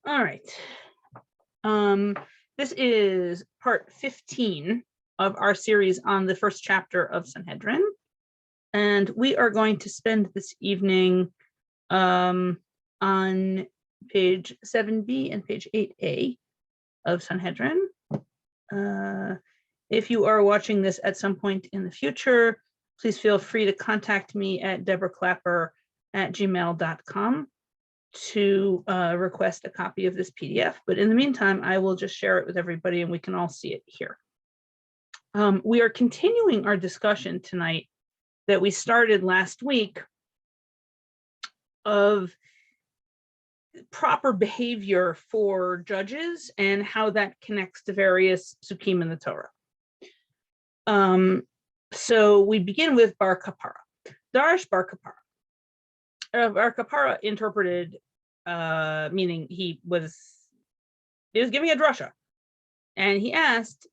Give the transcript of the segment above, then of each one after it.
All right. This is part 15 of our series on the first chapter of Sanhedrin. And we are going to spend this evening on page 7b and page 8a of Sanhedrin. If you are watching this at some point in the future, please feel free to contact me at deborahclapper@gmail.com to request a copy of this PDF. But in the meantime, I will just share it with everybody and we can all see it here. We are continuing our discussion tonight that we started last week of proper behavior for judges and how that connects to various psukim in the Torah. So we begin with Bar Kapara. Darash Bar Kapara. Bar Kapara interpreted, meaning he was giving a drasha, and he asked,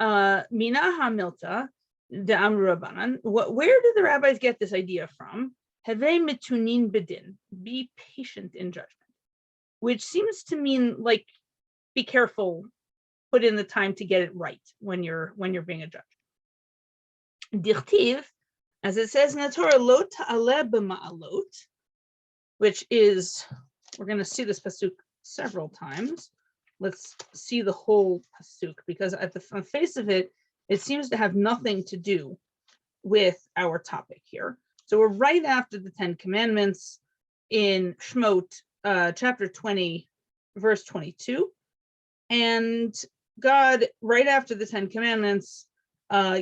Mina hamilta de Amru Rabbanan, where did the rabbis get this idea from? Have mitunin bedin, be patient in judgment, which seems to mean like be careful, put in the time to get it right when you're being a judge. Dichtiv, as it says in the Torah, lo ta'aleh b'ma'alot, which is, we're going to see this pasuk several times. Let's see the whole pasuk, because at the face of it, it seems to have nothing to do with our topic here. So we're right after the 10 Commandments in Shmot, chapter 20, verse 22. And God, right after the 10 Commandments,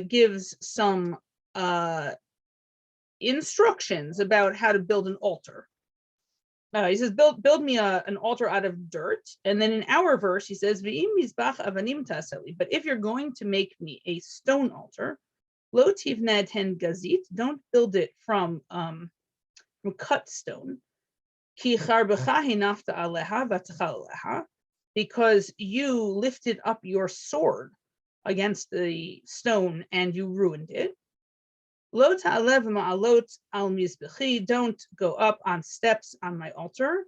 gives some instructions about how to build an altar. He says, build me an altar out of dirt. And then in our verse, he says, but if you're going to make me a stone altar, lo tivna ten gazit, don't build it from cut stone. Because you lifted up your sword against the stone and you ruined it. Lo ta'alev ma'alot al mizbechi, don't go up on steps on my altar.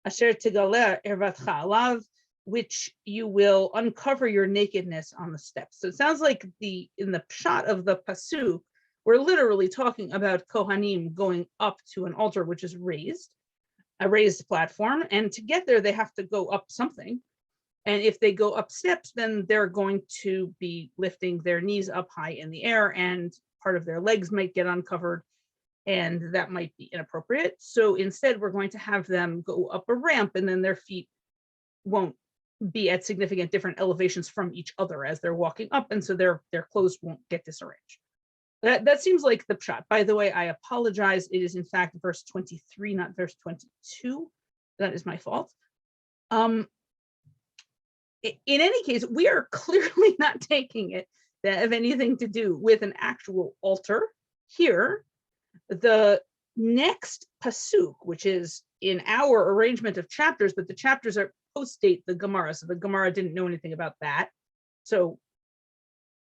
Asher tigaleh ervatcha alav, which you will uncover your nakedness on the steps. So it sounds like in the shot of the pasuk, we're literally talking about Kohanim going up to an altar which is raised, a raised platform, and to get there they have to go up something. And if they go up steps, then they're going to be lifting their knees up high in the air, and part of their legs might get uncovered, and that might be inappropriate. So instead, we're going to have them go up a ramp, and then their feet won't be at significant different elevations from each other as they're walking up, and so their clothes won't get disarranged. That seems like the pshat. By the way, I apologize. It is in fact verse 23, not verse 22. That is my fault. In any case, we are clearly not taking it that have anything to do with an actual altar here. The next pasuk, which is in our arrangement of chapters, but the chapters are post-date the Gemara, so the Gemara didn't know anything about that. So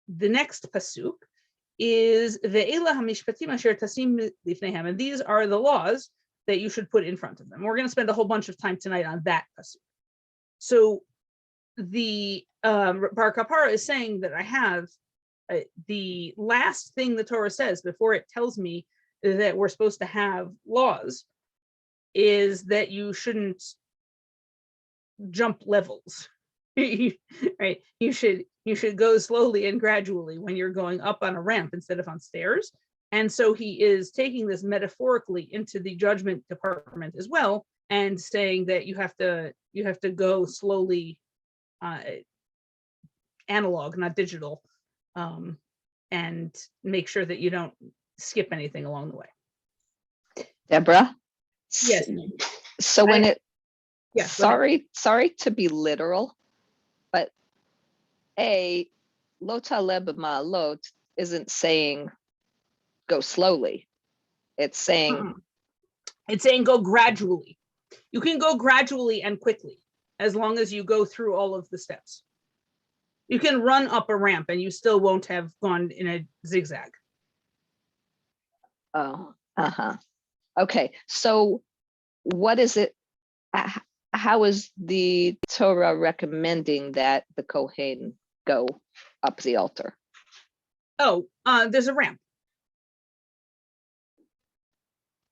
the next pasuk is ve'ela hamishpatim asher tasim lifnehem, and these are the laws that you should put in front of them. We're going to spend a whole bunch of time tonight on that pasuk. So the Bar Kapara is saying that I have the last thing the Torah says before it tells me that we're supposed to have laws is that you shouldn't jump levels, right? You should go slowly and gradually when you're going up on a ramp instead of on stairs. And so he is taking this metaphorically into the judgment department as well, and saying that you have to go slowly, analog, not digital, and make sure that you don't skip anything along the way. Deborah? Yes. So when yes, sorry to be literal, but lo ta'aleh b'ma'alot isn't saying go slowly. It's saying go gradually. You can go gradually and quickly as long as you go through all of the steps. You can run up a ramp and you still won't have gone in a zigzag. Oh, okay. So what is it? how is the Torah recommending that the Kohen go up the altar? Oh, there's a ramp.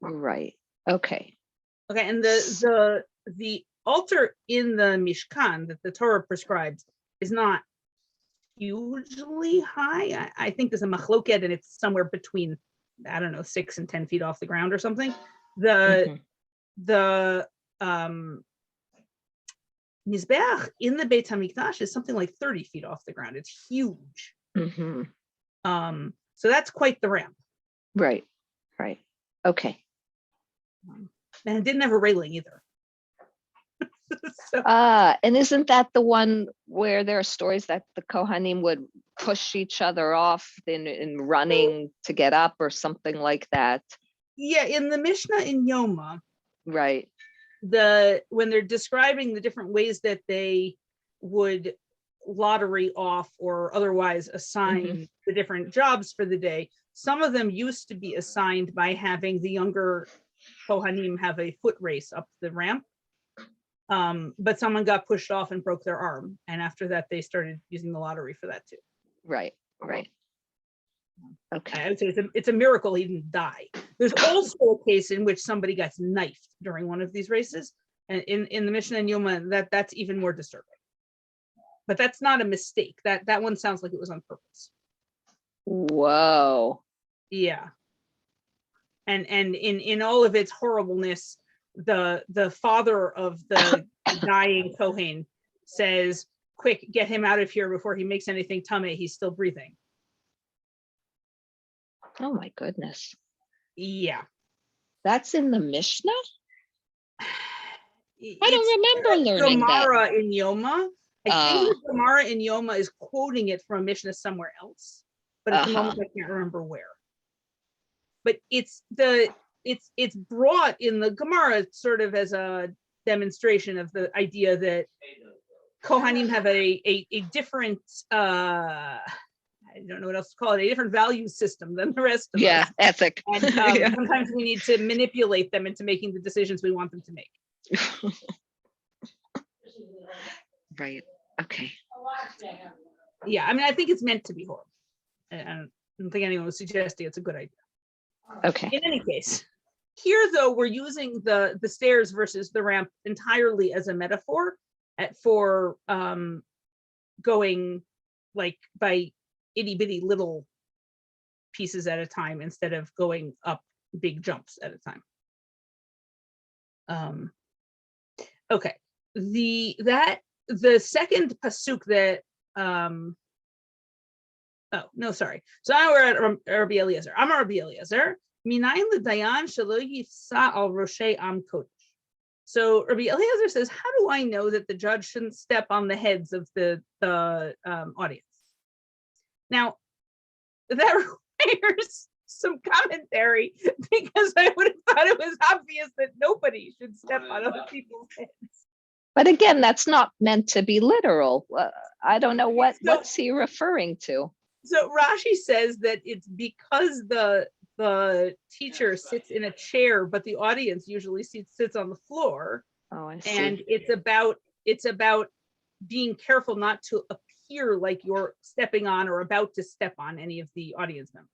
Right. Okay. Okay, and the altar in the Mishkan that the Torah prescribes is not hugely high. I think there's a machloket, and it's somewhere between, I don't know, 6 and 10 feet off the ground or something. The Mizbeach in the Beit HaMikdash is something like 30 feet off the ground. It's huge. So that's quite the ramp. Right. Right. Okay. And it didn't have a railing either. So, and isn't that the one where there are stories that the Kohanim would push each other off in running to get up or something like that? yeah, in the Mishnah in Yoma, Right. when they're describing the different ways that they would lottery off or otherwise assign the different jobs for the day, some of them used to be assigned by having the younger Kohanim have a foot race up the ramp. But someone got pushed off and broke their arm. And after that, they started using the lottery for that too. Right. Right. Okay. I would say it's a miracle he didn't die. There's also a case in which somebody gets knifed during one of these races. And in the Mishnah and Yoma, that's even more disturbing. But that's not a mistake. That one sounds like it was on purpose. Whoa. Yeah. And in all of its horribleness, the father of the dying Kohen says, "Quick, get him out of here before he makes anything tameh. He's still breathing." Oh my goodness. Yeah. That's in the Mishnah? I It's don't remember learning Gemara that. in Yoma. I think the Gemara in Yoma is quoting it from a Mishnah somewhere else, but at the moment I can't remember where. But it's brought in the Gemara sort of as a demonstration of the idea that Kohanim have a different I don't know what else to call it, a different value system than the rest of us. Ethic. And sometimes we need to manipulate them into making the decisions we want them to make. Right. Okay. Yeah, I mean, I think it's meant to be horrible. And I don't think anyone was suggesting it's a good idea. Okay. In any case, here though, we're using the stairs versus the ramp entirely as a metaphor for going like by itty bitty little pieces at a time instead of going up big jumps at a time. Okay, the second pasuk that So now we're at Rabbi Eliezer. I'm a Rabbi Eliezer. Minayin l'dayan shelo yifsa al roshei am kodesh. So Rabbi Eliezer says, how do I know that the judge shouldn't step on the heads of the audience? Now, that requires some commentary, because I would have thought it was obvious that nobody should step on other people's heads. But again, that's not meant to be literal. I don't know what's he referring to. So Rashi says that it's because the teacher sits in a chair, but the audience usually sits on the floor. Oh, I see. And it's about being careful not to appear like you're stepping on or about to step on any of the audience members.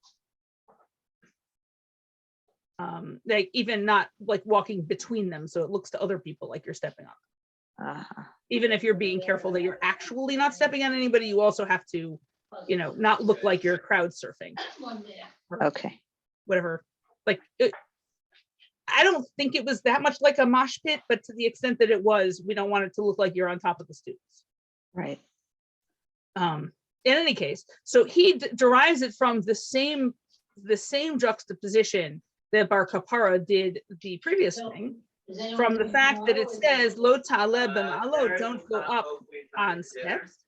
Like even not like walking between them, so it looks to other people like you're stepping on. Even if you're being careful that you're actually not stepping on anybody, you also have to, not look like you're crowd surfing. Okay. Whatever. Like, I don't think it was that much like a mosh pit, but to the extent that it was, we don't want it to look like you're on top of the students. Right. In any case, so he derives it from the same juxtaposition that Bar Kapara did the previous thing, from the fact that it says lo ta'aleh b'ma'alot, don't go up on steps,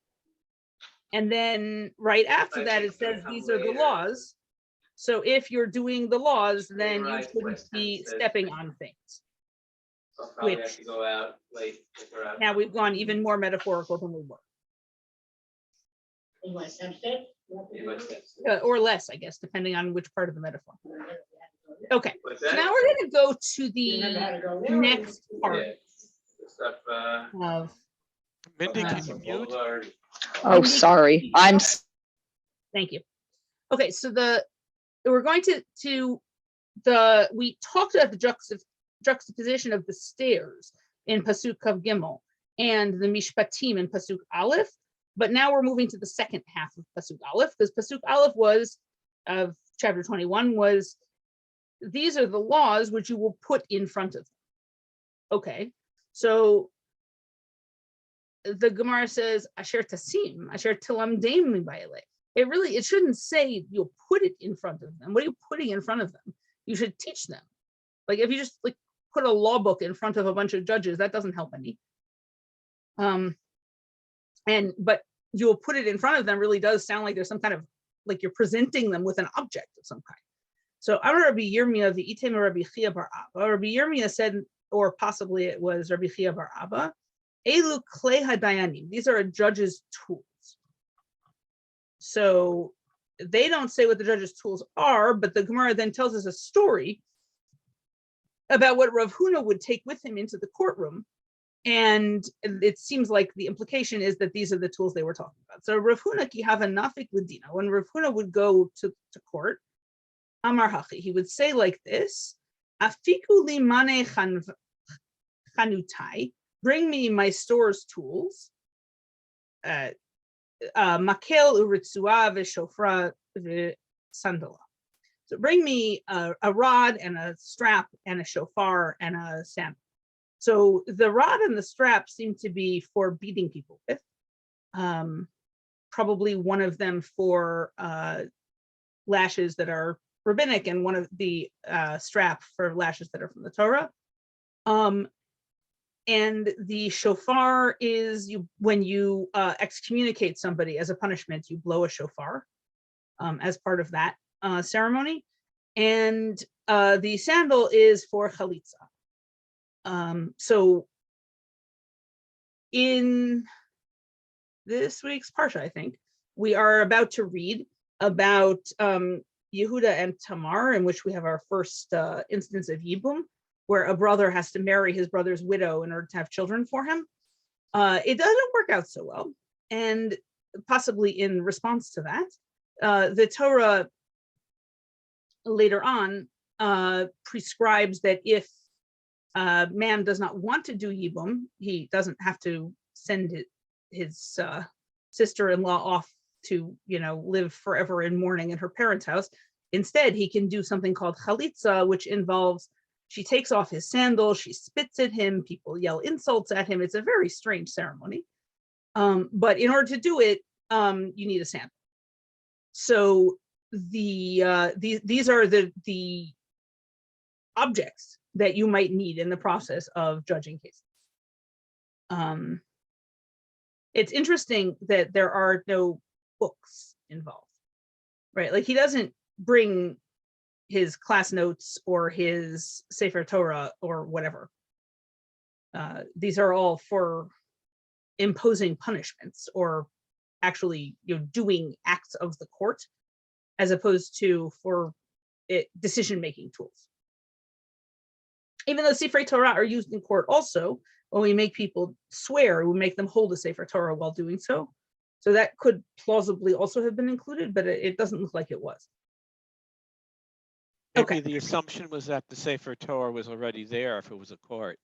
and then right after that it says these are the laws. So if you're doing the laws, then you shouldn't be stepping on things. Which now we've gone even more metaphorical than we were. Or less, I guess, depending on which part of the metaphor. Okay, so now we're going to go to the next part of Mindy, can you mute? Oh, Mindy, sorry. thank you. Okay, so we're going to we talked about the juxtaposition of the stairs in Pasuk Kav Gimel and the Mishpatim in Pasuk Aleph, but now we're moving to the second half of Pasuk Aleph, because Pasuk Aleph was of chapter 21 was, these are the laws which you will put in front of them. Okay, so the Gemara says Asher Tasim, Asher Tilamdeim Baile. It shouldn't say you'll put it in front of them. What are you putting in front of them? You should teach them. Like if you just like put a law book in front of a bunch of judges, that doesn't help any. But you'll put it in front of them really does sound like there's some kind of, like you're presenting them with an object of some kind. So Amar Rabbi Yirmiyah the Item Rabbi Chia bar Abba. Rabbi Yirmiyah said, or possibly it was Rabbi Chia bar Abba, Elu Klei Hadayanim. These are a judge's tools. So they don't say what the judge's tools are, but the Gemara then tells us a story about what Rav Huna would take with him into the courtroom. And it seems like the implication is that these are the tools they were talking about. So Rav Huna ki hava nafik l'dina. When Rav Huna would go to court, Amar Hachi, he would say like this, Afiku li mane chanutai, bring me my store's tools, makel uritzua v'shofra v'sandala. So bring me a rod and a strap and a shofar and a sandal. So the rod and the strap seem to be for beating people with, probably one of them for lashes that are rabbinic and one of the strap for lashes that are from the Torah. And the shofar is when you excommunicate somebody as a punishment, you blow a shofar as part of that ceremony. And the sandal is for chalitza. So in this week's Parsha, I think, we are about to read about Yehuda and Tamar, in which we have our first instance of Yibum, where a brother has to marry his brother's widow in order to have children for him. It doesn't work out so well. And possibly in response to that, the Torah later on prescribes that if man does not want to do Yibum, he doesn't have to send his sister-in-law off to, live forever in mourning in her parents' house. Instead, he can do something called chalitza, which involves she takes off his sandal, she spits at him, people yell insults at him. It's a very strange ceremony. But in order to do it, you need a sandal. So these are the objects that you might need in the process of judging cases. It's interesting that there are no books involved, right? Like he doesn't bring his class notes or his Sefer Torah or whatever. These are all for imposing punishments or actually doing acts of the court, as opposed to for decision-making tools. Even though Sefer Torah are used in court also, when we make people swear, we make them hold a Sefer Torah while doing so. So that could plausibly also have been included, but it doesn't look like it was. Maybe the assumption was that the Sefer Torah was already there if it was a court.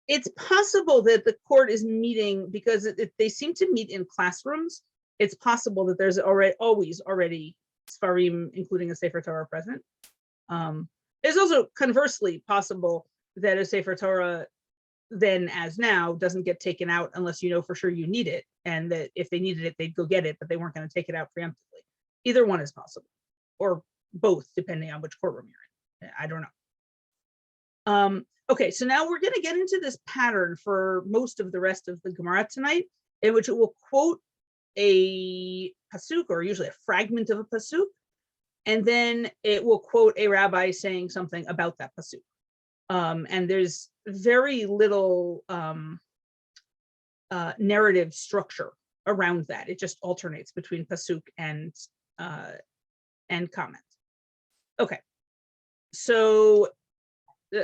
It's possible that the court is meeting because they seem to meet in classrooms. It's possible that there's always already Sfarim, including a Sefer Torah, present. It's also conversely possible that a Sefer Torah then as now doesn't get taken out unless you know for sure you need it, and that if they needed it, they'd go get it, but they weren't going to take it out preemptively. Either one is possible, or both, depending on which courtroom you're in. I don't know. Okay, so now we're going to get into this pattern for most of the rest of the Gemara tonight, in which it will quote a pasuk, or usually a fragment of a pasuk, and then it will quote a rabbi saying something about that pasuk. And there's very little narrative structure around that. It just alternates between pasuk and comment. Okay, so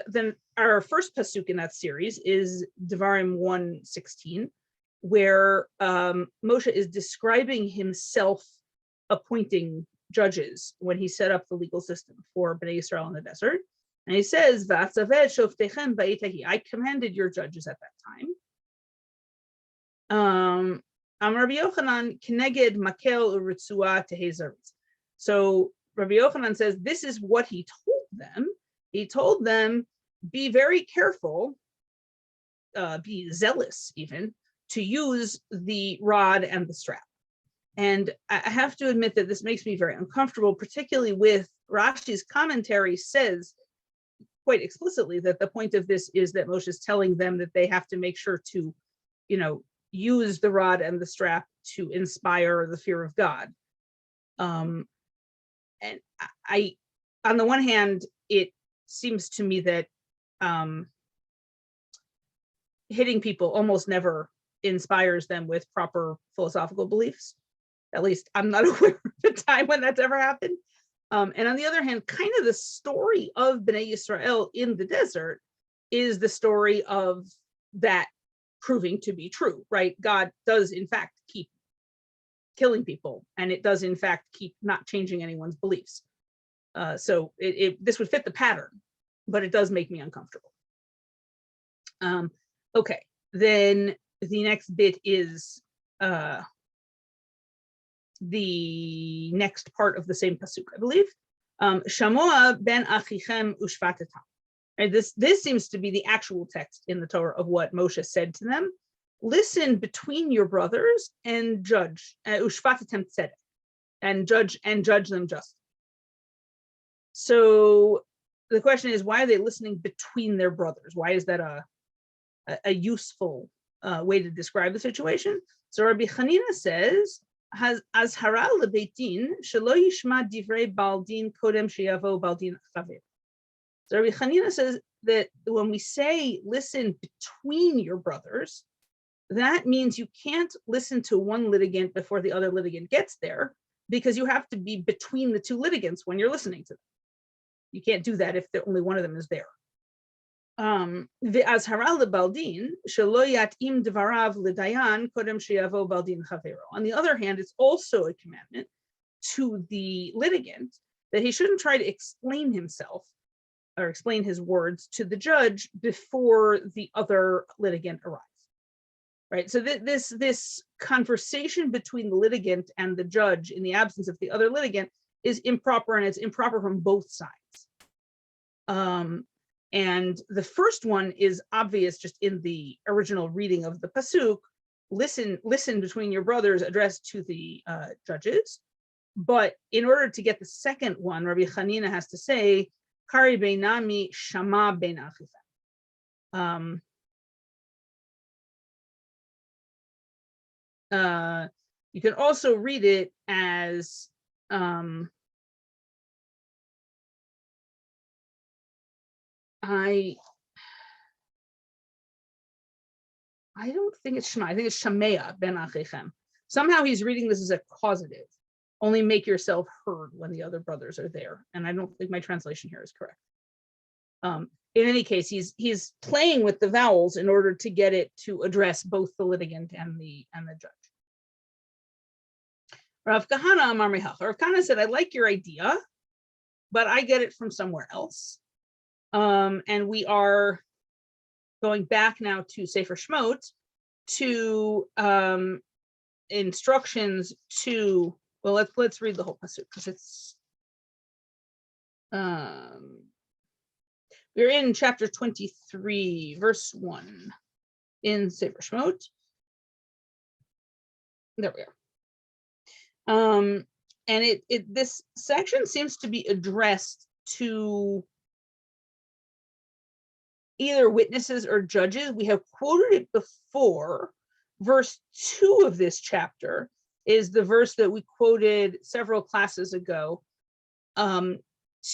then our first pasuk in that series is Devarim 1:16, where Moshe is describing himself appointing judges when he set up the legal system for Bnei Israel in the desert. And he says, I commanded your judges at that time. Rabbi Yochanan Kineged Makel Uritzua Tehezaritz. So Rabbi Yochanan says this is what he told them. He told them, be very careful, be zealous even, to use the rod and the strap. And I have to admit that this makes me very uncomfortable, particularly with Rashi's commentary says quite explicitly that the point of this is that Moshe is telling them that they have to make sure to, use the rod and the strap to inspire the fear of God. And I, on the one hand, it seems to me that hitting people almost never inspires them with proper philosophical beliefs. At least I'm not aware of a time when that's ever happened. And on the other hand, kind of the story of Bnei Yisrael in the desert is the story of that proving to be true, right? God does in fact keep killing people, and it does in fact keep not changing anyone's beliefs. So this would fit the pattern, but it does make me uncomfortable. Okay, then the next bit is the next part of the same pasuk, I believe. Shamoa ben achichem ushvatetam. And this seems to be the actual text in the Torah of what Moshe said to them. Listen between your brothers and judge, ushvatetem tzedek, and judge them justly. So the question is, why are they listening between their brothers? Why is that a useful way to describe the situation? So Rabbi Chanina says, Azhara lebeitin shelo yishma divrei baldin kodem sheyavo baldin chaver. So Rabbi Chanina says that when we say listen between your brothers, that means you can't listen to one litigant before the other litigant gets there, because you have to be between the two litigants when you're listening to them. You can't do that if only one of them is there. Ve'azhara lebaldin shelo yatim devarav ledayan kodem sheyavo baldin chavero. On the other hand, it's also a commandment to the litigant that he shouldn't try to explain himself or explain his words to the judge before the other litigant arrives. Right. So this conversation between the litigant and the judge in the absence of the other litigant is improper, and it's improper from both sides. And the first one is obvious just in the original reading of the pasuk. Listen between your brothers, addressed to the judges. But in order to get the second one, Rabbi Chanina has to say, Kari beinami shama bein achifem. You can also read it as I don't think it's Shema. I think it's Shamea ben Achichem. Somehow he's reading this as a causative. Only make yourself heard when the other brothers are there. And I don't think my translation here is correct. In any case, he's playing with the vowels in order to get it to address both the litigant and the judge. Rav Kahana Amar Mehach. Rav Kahana said, I like your idea, but I get it from somewhere else. And we are going back now to Sefer Shmot to instructions to, well, let's read the whole pasuk because it's we're in chapter 23, verse 1 in Sefer Shmot. There we are. And this section seems to be addressed to either witnesses or judges. We have quoted it before. Verse 2 of this chapter is the verse that we quoted several classes ago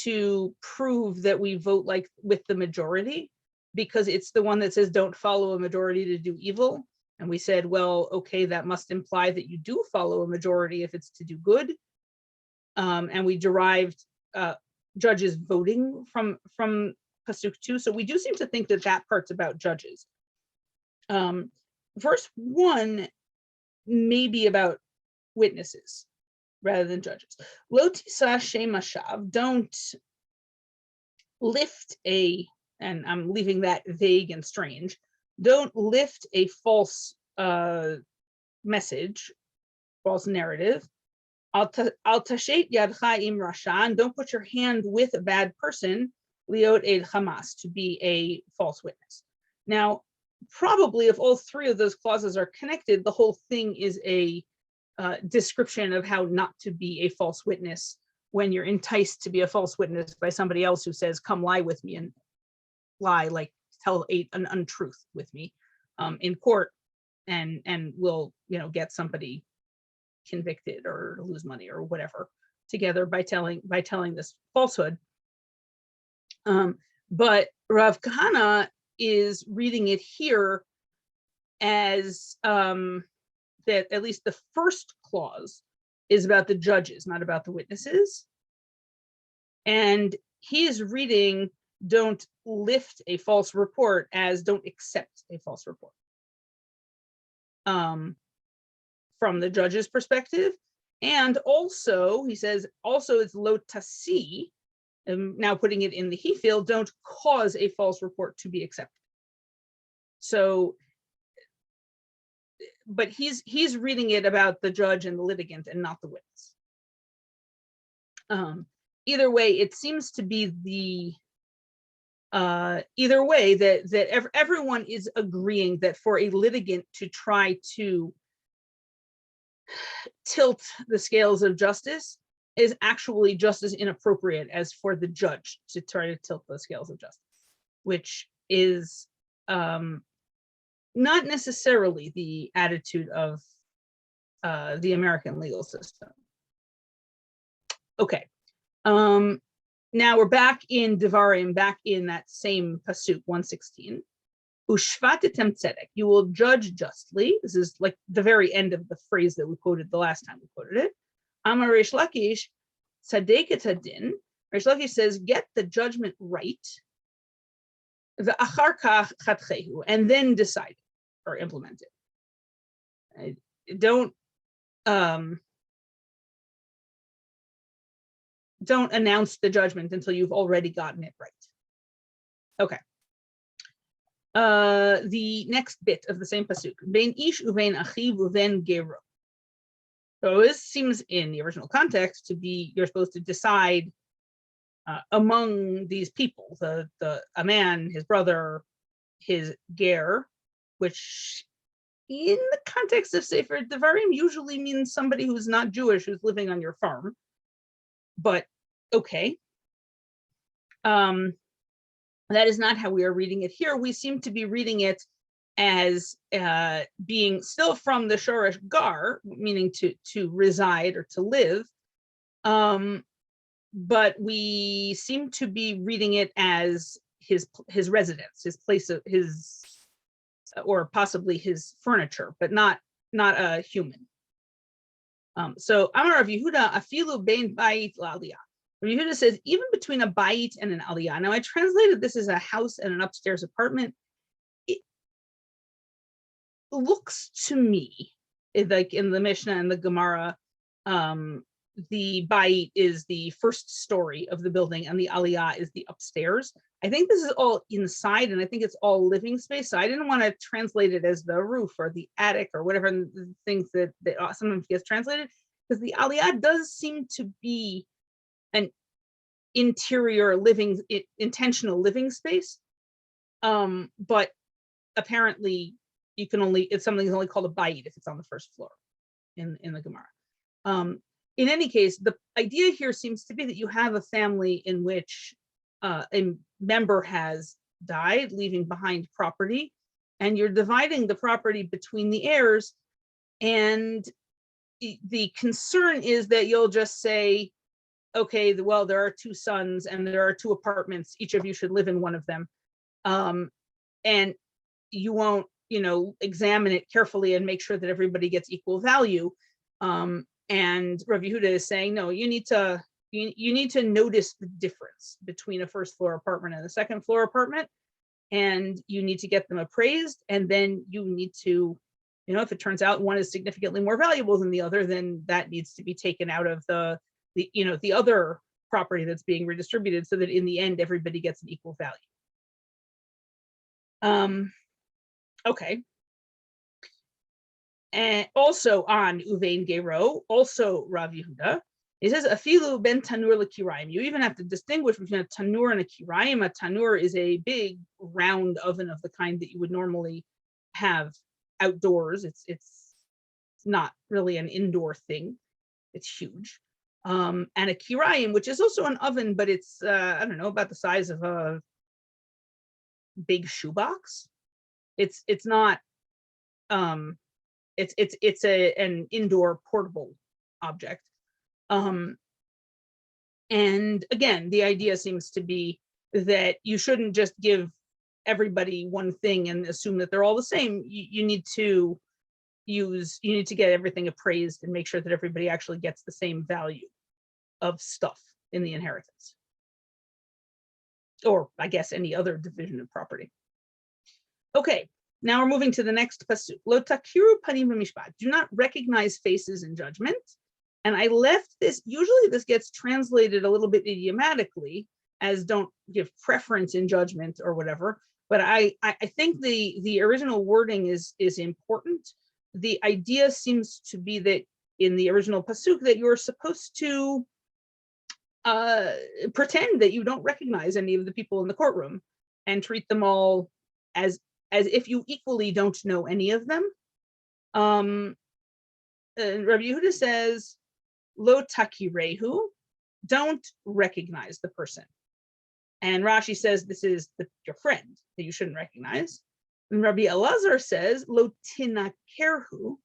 to prove that we vote like with the majority, because it's the one that says don't follow a majority to do evil. And we said, well, okay, that must imply that you do follow a majority if it's to do good. And we derived judges voting from pasuk 2. So we do seem to think that that part's about judges. Verse 1 may be about witnesses rather than judges. Lo tisa shem hashav, don't lift a, and I'm leaving that vague and strange, don't lift a false message, false narrative. Al tashet yadcha im rashan, don't put your hand with a bad person, liot ed Hamas, to be a false witness. Now, probably if all three of those clauses are connected, the whole thing is a description of how not to be a false witness when you're enticed to be a false witness by somebody else who says, come lie with me, and lie, like tell an untruth with me in court, and will, get somebody convicted or lose money or whatever together by telling this falsehood. But Rav Kahana is reading it here as that at least the first clause is about the judges, not about the witnesses. And he is reading don't lift a false report as don't accept a false report. From the judge's perspective. And also, he says, also it's lo tasi, now putting it in the he field, don't cause a false report to be accepted. So, but he's reading it about the judge and the litigant and not the witness. Either way, it seems to be the either way that everyone is agreeing that for a litigant to try to tilt the scales of justice is actually just as inappropriate as for the judge to try to tilt the scales of justice, which is not necessarily the attitude of the American legal system. Okay. Now we're back in Devarim, back in that same pasuk 116. Ushvatetem tzedek, you will judge justly. This is like the very end of the phrase that we quoted the last time we quoted it. Amar Reish Lakish, tzedeket hadin. Reish Lakish says, get the judgment right. Ve'achar kach chatchehu, and then decide or implement it. Don't announce the judgment until you've already gotten it right. Okay. The next bit of the same pasuk, bein ish uvein achiv uvein gero. So this seems in the original context to be you're supposed to decide among these people, a man, his brother, his ger, which in the context of Sefer Devarim usually means somebody who's not Jewish who's living on your farm. But okay. That is not how we are reading it here. We seem to be reading it as being still from the Shoresh Gar, meaning to reside or to live. But we seem to be reading it as his residence, his place of his, or possibly his furniture, but not a human. So Amar Rav Yehuda afilu bein bayit la'aliyah. Rav Yehuda says even between a bayit and an aliyah. Now I translated this as a house and an upstairs apartment. It looks to me like in the Mishnah and the Gemara, the bayit is the first story of the building and the aliyah is the upstairs. I think this is all inside and I think it's all living space. So I didn't want to translate it as the roof or the attic or whatever things that sometimes gets translated, because the aliyah does seem to be an interior living, intentional living space. But apparently you can only, it's something that's only called a bayit if it's on the first floor in the Gemara. In any case, the idea here seems to be that you have a family in which a member has died, leaving behind property, and you're dividing the property between the heirs. And the concern is that you'll just say, okay, well, there are two sons and there are two apartments. Each of you should live in one of them. And you won't, examine it carefully and make sure that everybody gets equal value. And Rav Yehuda is saying, no, you need to you need to notice the difference between a first floor apartment and a second floor apartment, and you need to get them appraised, and then you need to, if it turns out one is significantly more valuable than the other, then that needs to be taken out of the other property that's being redistributed, so that in the end everybody gets an equal value. Okay. And also on Uvein Gero, also Rav Yehuda, he says, Afilu ben tanur lekirayim. You even have to distinguish between a tanur and a kirayim. A tanur is a big round oven of the kind that you would normally have outdoors. It's not really an indoor thing. It's huge. And a kirayim, which is also an oven, but it's I don't know, about the size of a big shoebox. It's not it's an indoor portable object. And again, the idea seems to be that you shouldn't just give everybody one thing and assume that they're all the same. You need to get everything appraised and make sure that everybody actually gets the same value of stuff in the inheritance, or I guess any other division of property. Okay, now we're moving to the next pasuk. Lo takiru panim b'mishpat. Do not recognize faces in judgment. And I left this, usually this gets translated a little bit idiomatically as don't give preference in judgment or whatever, but I think the original wording is important. The idea seems to be that in the original pasuk that you're supposed to pretend that you don't recognize any of the people in the courtroom and treat them all as if you equally don't know any of them. And Rabbi Yehuda says, Lo takirehu, don't recognize the person. And Rashi says this is your friend that you shouldn't recognize. And Rabbi Elazar says, Lo tinakrehu,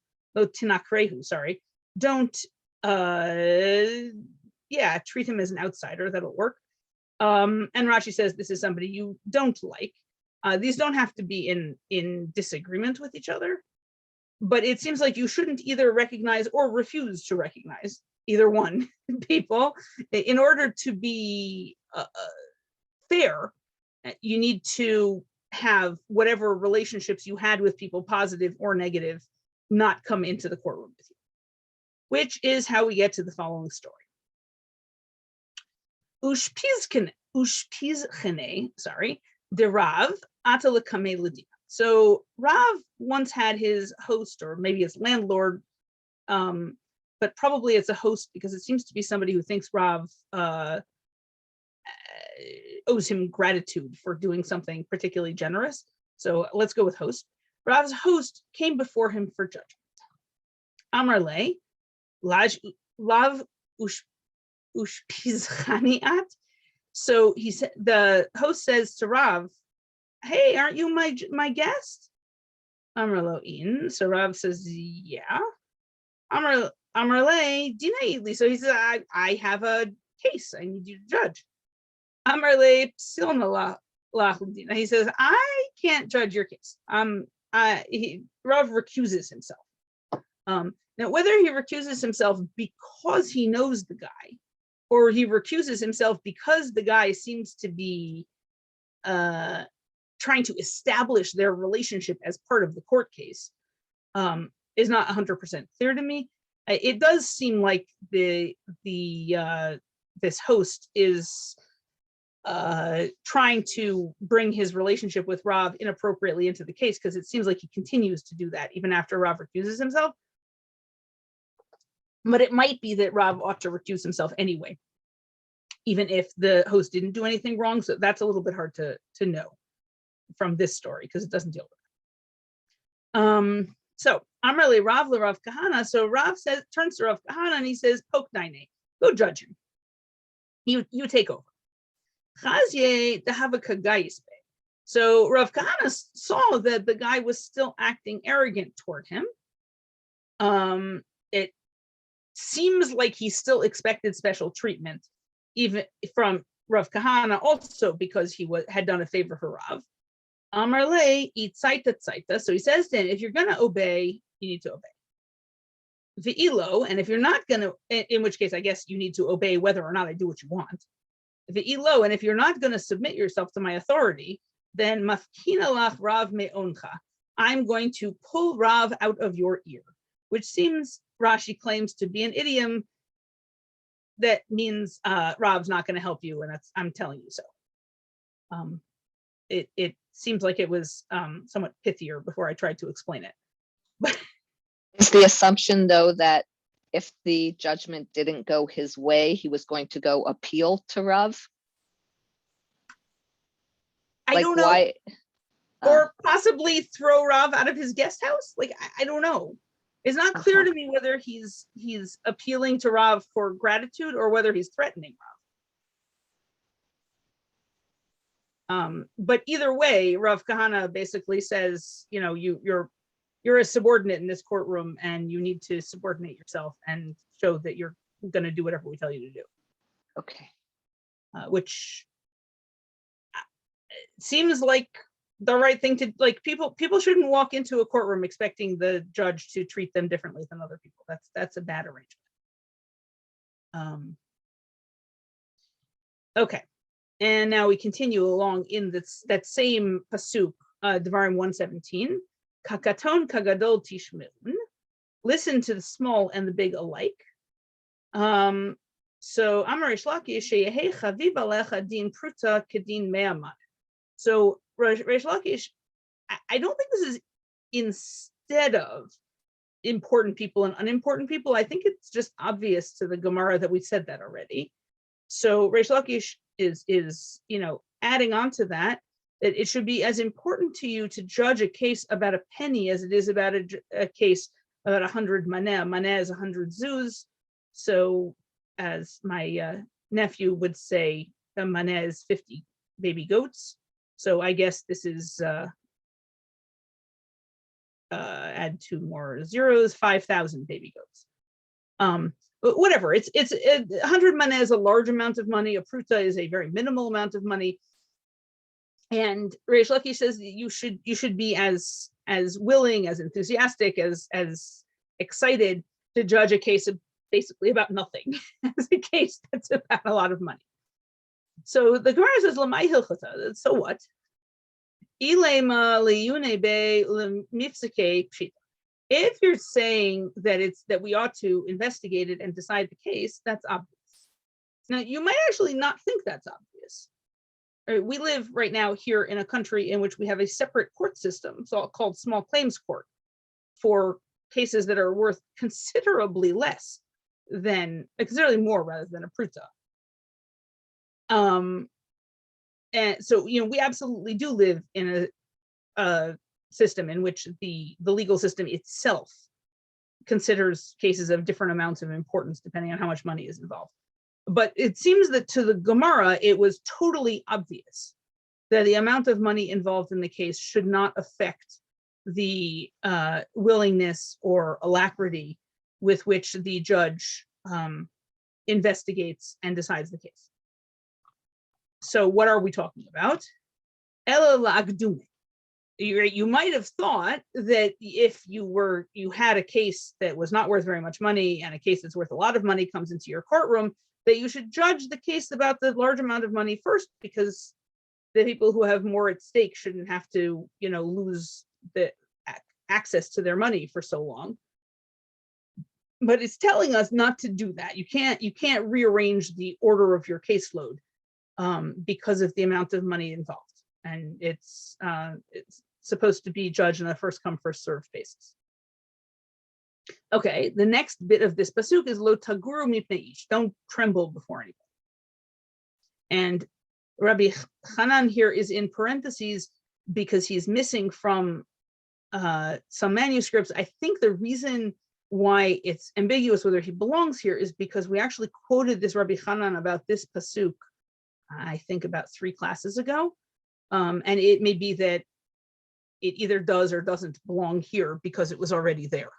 sorry, don't treat him as an outsider, that'll work. And Rashi says this is somebody you don't like. These don't have to be in disagreement with each other, but it seems like you shouldn't either recognize or refuse to recognize either one people. In order to be fair, you need to have whatever relationships you had with people, positive or negative, not come into the courtroom with you, which is how we get to the following story. Ushpizchene, de Rav atala kamei ladina. So Rav once had his host, or maybe his landlord, but probably it's a host because it seems to be somebody who thinks Rav owes him gratitude for doing something particularly generous. So let's go with host. Rav's host came before him for judgment. Amar le, lav ushpizchaniat. So he said, the host says to Rav, "Hey, aren't you my guest?" Amar lo in. So Rav says, "Yeah." Amar le dinaidli. So he says, I have a case. I need you to judge. Amar le psilna lachdina. He says, I can't judge your case. Rav recuses himself. Now, whether he recuses himself because he knows the guy, or he recuses himself because the guy seems to be trying to establish their relationship as part of the court case, is not 100% clear to me. It does seem like this host is trying to bring his relationship with Rav inappropriately into the case, because it seems like he continues to do that even after Rav recuses himself. But it might be that Rav ought to recuse himself anyway, even if the host didn't do anything wrong. So that's a little bit hard to know from this story, because it doesn't deal with it. So Amrle Rav le Rav Kahana. So Rav turns to Rav Kahana and he says, "Poke daine, go judge him. You take over." Chazye dehava kagayis. So Rav Kahana saw that the guy was still acting arrogant toward him. It seems like he still expected special treatment, even from Rav Kahana, also because he had done a favor for Rav. Amarle eat tzaita tzaita. So he says to him, if you're going to obey, you need to obey. Ve'ilo, and if you're not going to, in which case I guess you need to obey whether or not I do what you want. Ve'ilo, and if you're not going to submit yourself to my authority, then mafkina lach Rav me'oncha. I'm going to pull Rav out of your ear, which seems, Rashi claims, to be an idiom that means Rav's not going to help you, and that's, I'm telling you so. It seems like it was somewhat pithier before I tried to explain it. But Is the assumption, though, that if the judgment didn't go his way, he was going to go appeal to Rav? I don't know. Why? Or possibly throw Rav out of his guest house? Like, I don't know. It's not clear to me whether he's appealing to Rav for gratitude or whether he's threatening Rav. But either way, Rav Kahana basically says, you know, you're a subordinate in this courtroom and you need to subordinate yourself and show that you're going to do whatever we tell you to do. Okay. Which seems like the right thing to, like, people shouldn't walk into a courtroom expecting the judge to treat them differently than other people. That's a bad arrangement. Okay, and now we continue along in that same pasuk, Devarim 117. Kakaton kagadol tishmeun. Listen to the small and the big alike. So Amar Reish Lakish sheyehi chaviv alecha din pruta kedin me'amad. So Reish Lakish, I don't think this is instead of important people and unimportant people. I think it's just obvious to the Gemara that we said that already. So Reish Lakish is adding on to that it should be as important to you to judge a case about a penny as it is about a case about 100 maneh. Maneh is 100 zuz. So as my nephew would say, the maneh is 50 baby goats. So I guess this is add 2 more zeros, 5,000 baby goats. But whatever, it's 100 maneh is a large amount of money. A pruta is a very minimal amount of money. And Reish Lakish says that you should be as willing, as enthusiastic, as excited to judge a case of basically about nothing as a case that's about a lot of money. So the Gemara says, "Lamai hilchata." So what? Ilema liyune be lemifseke pshita. If you're saying that we ought to investigate it and decide the case, that's obvious. Now you might actually not think that's obvious. We live right now here in a country in which we have a separate court system, called small claims court, for cases that are worth considerably more rather than a pruta. And so, we absolutely do live in a system in which the legal system itself considers cases of different amounts of importance depending on how much money is involved. But it seems that to the Gemara, it was totally obvious that the amount of money involved in the case should not affect the willingness or alacrity with which the judge investigates and decides the case. So what are we talking about? Ela la'agdume. You might have thought that if you had a case that was not worth very much money and a case that's worth a lot of money comes into your courtroom, that you should judge the case about the large amount of money first, because the people who have more at stake shouldn't have to, lose the access to their money for so long. But it's telling us not to do that. You can't rearrange the order of your caseload because of the amount of money involved, and it's supposed to be judged on a first come first served basis. Okay, the next bit of this pasuk is lo taguru mipnei ish. Don't tremble before anybody. And Rabbi Hanan here is in parentheses because he's missing from some manuscripts. I think the reason why it's ambiguous whether he belongs here is because we actually quoted this Rabbi Hanan about this pasuk, I think about 3 classes ago. And it may be that it either does or doesn't belong here because it was already there.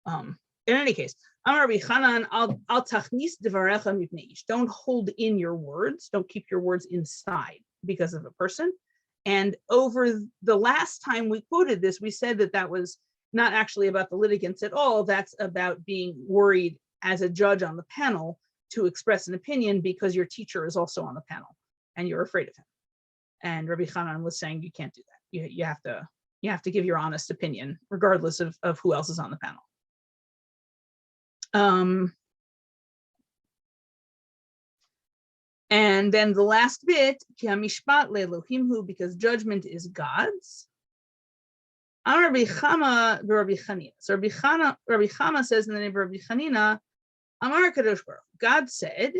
In any case, Amar Rabbi Hanan, al tachnis devarecha mipnei ish. Don't hold in your words. Don't keep your words inside because of a person. And over the last time we quoted this, we said that was not actually about the litigants at all. That's about being worried as a judge on the panel to express an opinion because your teacher is also on the panel and you're afraid of him. And Rabbi Hanan was saying you can't do that. You have to give your honest opinion regardless of who else is on the panel. And then the last bit, because judgment is God's. Rabbi Chama, Rabbi Chanina. So Rabbi Chama says in the name of Rabbi Chanina, Amar Kadosh Baruch, God said,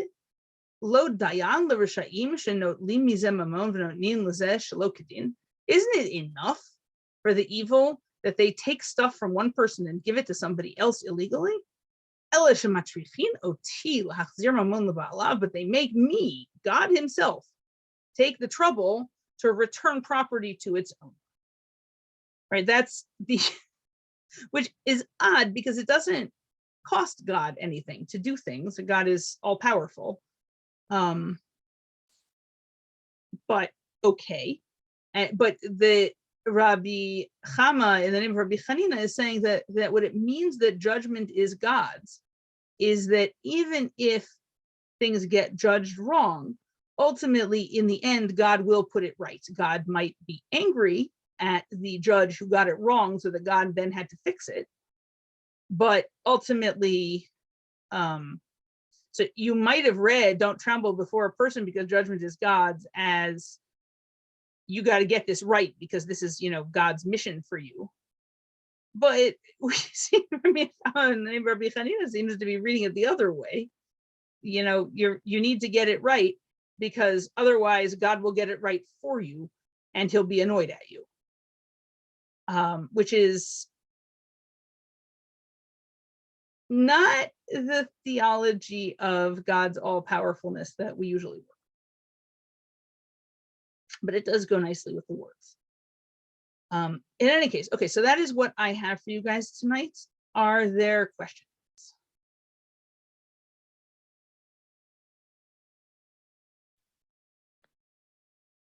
Lo dayan l'rishayim shenot lim mizeh mamon v'notnin l'zeh shelo kedin. Isn't it enough for the evil that they take stuff from one person and give it to somebody else illegally? Ela shematrichin oti l'hachzir mamon l'ba'alav, but they make me, God Himself, take the trouble to return property to its owner. Right? That's the, which is odd because it doesn't cost God anything to do things. God is all powerful. But okay. But the Rabbi Chama in the name of Rabbi Chanina is saying that what it means that judgment is God's is that even if things get judged wrong, ultimately in the end, God will put it right. God might be angry at the judge who got it wrong, so that God then had to fix it. But ultimately, so you might have read, don't tremble before a person because judgment is God's, as you got to get this right because this is, God's mission for you. But we see Rabbi Chanina seems to be reading it the other way. You need to get it right because otherwise God will get it right for you and He'll be annoyed at you. Which is not the theology of God's all-powerfulness that we usually work. But it does go nicely with the words. In any case, okay, so that is what I have for you guys tonight. Are there questions?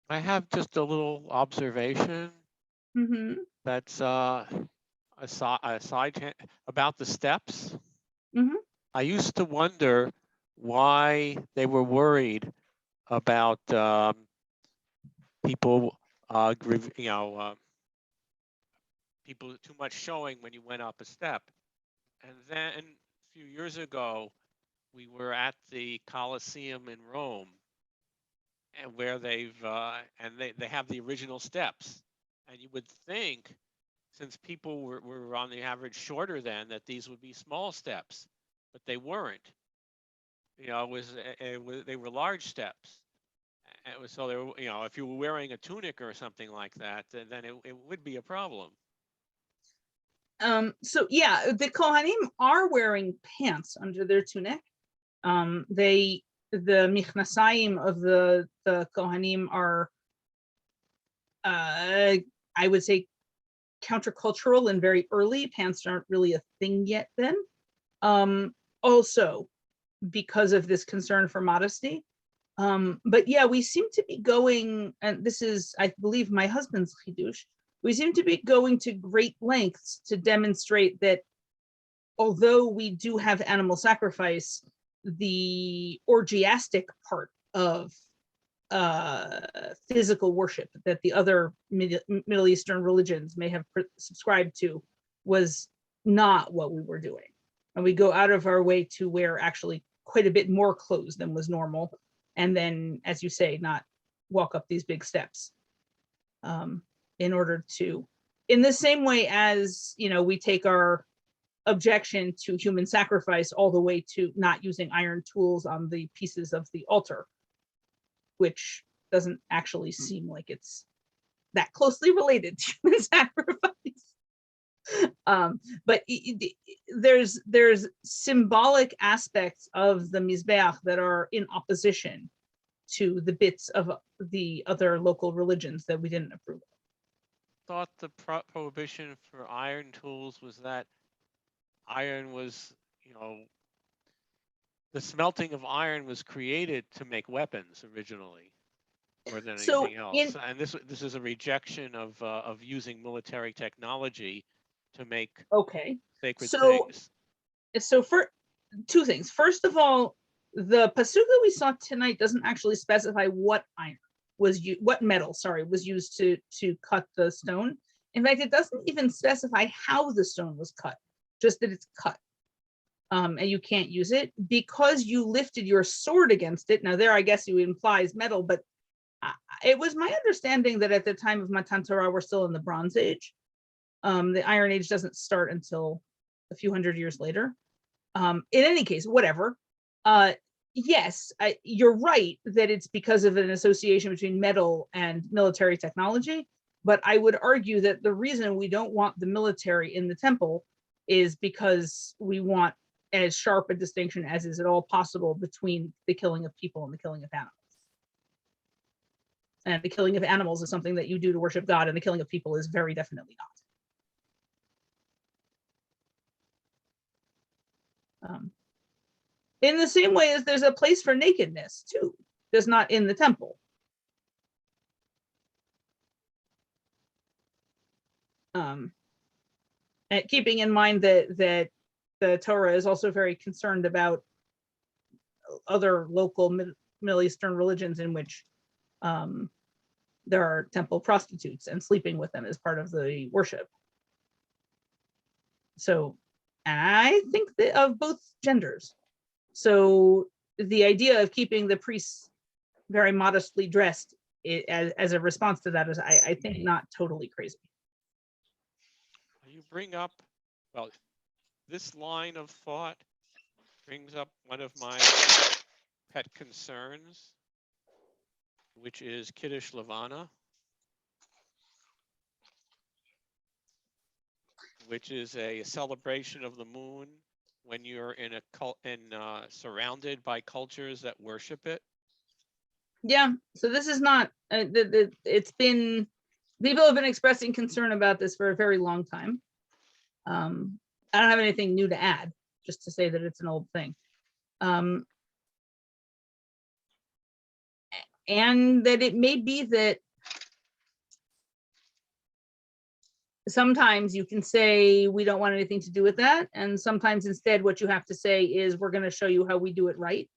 I have just a little observation. Mm-hmm. That's a side about the steps. Mm-hmm. I used to wonder why they were worried about people, people too much showing when you went up a step. And then a few years ago, we were at the Colosseum in Rome, and where they have the original steps. And you would think, since people were on the average shorter then, that these would be small steps, but they weren't. They were large steps. So they were, if you were wearing a tunic or something like that, then it would be a problem. So yeah, the Kohanim are wearing pants under their tunic. The michnasayim of the Kohanim are, I would say, countercultural and very early. Pants aren't really a thing yet then. Also because of this concern for modesty. But yeah, we seem to be going, and this is, I believe, my husband's chidush, we seem to be going to great lengths to demonstrate that although we do have animal sacrifice, the orgiastic part of physical worship that the other Middle Eastern religions may have subscribed to was not what we were doing. And we go out of our way to wear actually quite a bit more clothes than was normal. And then, as you say, not walk up these big steps in order to, in the same way as, we take our objection to human sacrifice all the way to not using iron tools on the pieces of the altar, which doesn't actually seem like it's that closely related to human sacrifice. But there's symbolic aspects of the Mizbeach that are in opposition to the bits of the other local religions that we didn't approve of. Thought the prohibition for iron tools was that iron was, the smelting of iron was created to make weapons originally, more than anything else. And this is a rejection of using military technology to make Okay. sacred So, things. so for two things. First of all, the pasuk that we saw tonight doesn't actually specify what iron was what metal, sorry, was used to cut the stone. In fact, it doesn't even specify how the stone was cut, just that it's cut. And you can't use it because you lifted your sword against it. Now there, I guess you implies metal, but it was my understanding that at the time of Matan Torah, we're still in the Bronze Age. The Iron Age doesn't start until a few hundred years later. In any case, whatever. Yes, you're right that it's because of an association between metal and military technology. But I would argue that the reason we don't want the military in the temple is because we want as sharp a distinction as is at all possible between the killing of people and the killing of animals. And the killing of animals is something that you do to worship God, and the killing of people is very definitely not. In the same way as there's a place for nakedness too, just not in the temple. And keeping in mind that the Torah is also very concerned about other local Middle Eastern religions in which there are temple prostitutes, and sleeping with them is part of the worship. So, and I think that of both genders. So the idea of keeping the priests very modestly dressed as a response to that is, I think, not totally crazy. You bring up, well, this line of thought brings up one of my pet concerns, which is Kiddush Levana, which is a celebration of the moon when you're in surrounded by cultures that worship it. Yeah, so this is not, it's been, people have been expressing concern about this for a very long time. I don't have anything new to add, just to say that it's an old thing. And that it may be that sometimes you can say we don't want anything to do with that, and sometimes instead what you have to say is we're going to show you how we do it right,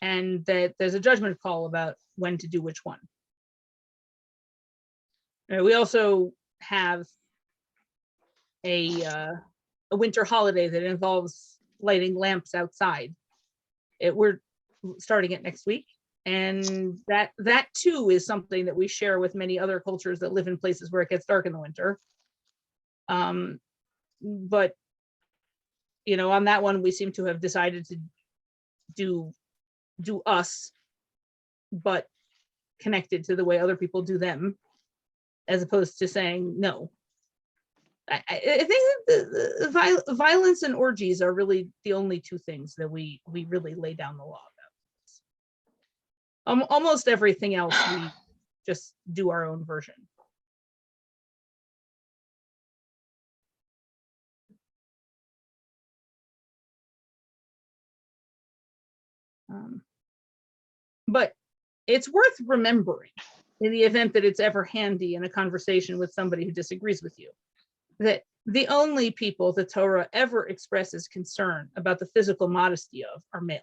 and that there's a judgment call about when to do which one. We also have a winter holiday that involves lighting lamps outside. We're starting it next week, and that too is something that we share with many other cultures that live in places where it gets dark in the winter. But on that one, we seem to have decided to do us, but connected to the way other people do them, as opposed to saying no. I think that the violence and orgies are really the only two things that we really lay down the law about. Almost everything else we just do our own version. But it's worth remembering, in the event that it's ever handy in a conversation with somebody who disagrees with you, that the only people the Torah ever expresses concern about the physical modesty of are male.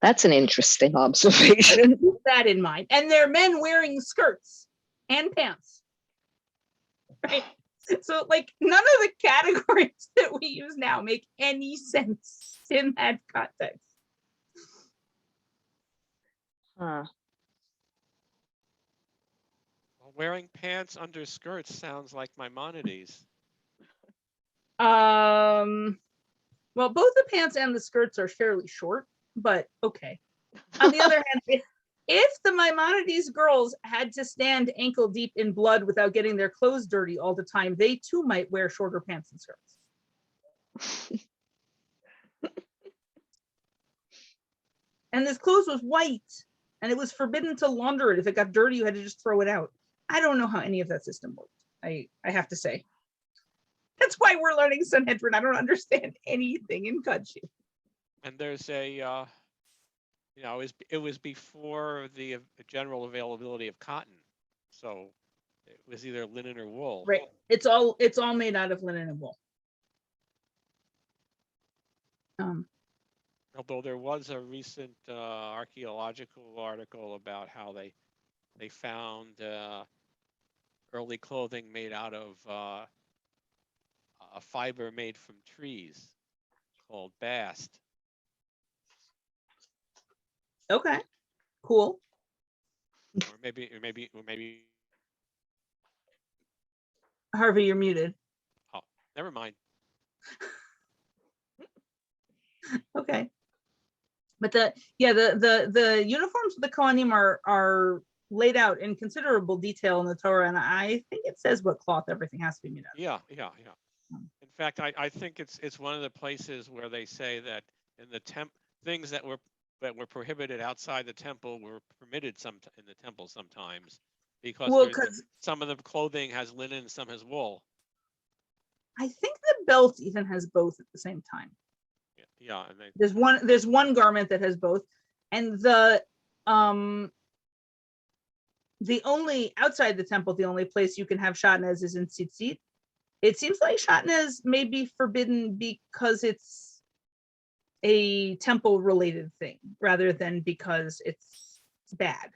That's an interesting observation. Keep that in mind. And they're men wearing skirts and pants. Right? So, none of the categories that we use now make any sense in that context. Huh. Well, wearing pants under skirts sounds like Maimonides. Well, both the pants and the skirts are fairly short, but okay. On the other hand, if the Maimonides girls had to stand ankle deep in blood without getting their clothes dirty all the time, they too might wear shorter pants and skirts. And this clothes was white, and it was forbidden to launder it. If it got dirty, you had to just throw it out. I don't know how any of that system worked. I have to say. That's why we're learning Sanhedrin. I don't understand anything in Kudshi. And there's a You know, it was before the general availability of cotton, so it was either linen or wool. Right. It's all made out of linen and wool. Although there was a recent archaeological article about how they found early clothing made out of a fiber made from trees called bast. Okay, cool. Or maybe Harvey, you're muted. never mind. Okay. But the uniforms of the Kohanim are laid out in considerable detail in the Torah, and I think it says what cloth everything has to be made of. Yeah. In fact, I think it's one of the places where they say that in the things that were prohibited outside the temple were permitted in the temple sometimes, because Well, because some of the clothing has linen, some has wool. I think the belt even has both at the same time. Yeah, and There's one garment that has both, and the only outside the temple, the only place you can have shatnez is in tzitzit. It seems like shatnez may be forbidden because it's a temple related thing rather than because it's bad.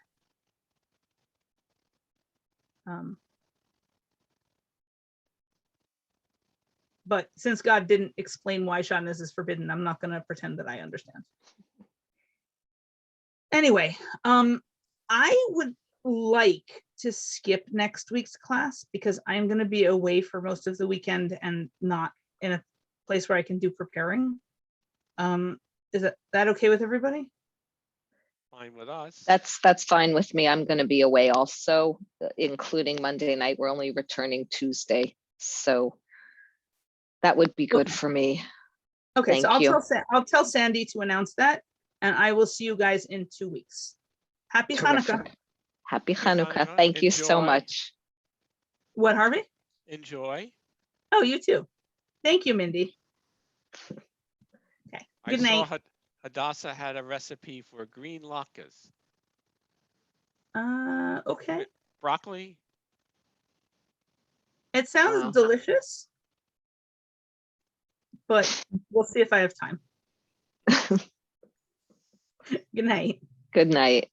But since God didn't explain why shatnez is forbidden, I'm not going to pretend that I understand. Anyway, I would like to skip next week's class because I'm going to be away for most of the weekend and not in a place where I can do preparing. Is that okay with everybody? fine with us. That's fine with me. I'm going to be away also, including Monday night. We're only returning Tuesday, so that would be good for me. Okay, so Thank you. I'll tell Sandy to announce that, and I will see you guys in 2 weeks. Happy Terrific. Hanukkah. Happy Hanukkah. Hanukkah. Thank you so Enjoy. much. What, Harvey? Enjoy. Oh, you too. Thank you, Mindy. Okay. Good night. I saw Hadassah had a recipe for green latkes. Okay. Broccoli. It sounds Wow. delicious, but we'll see if I have time. Good night. Good night.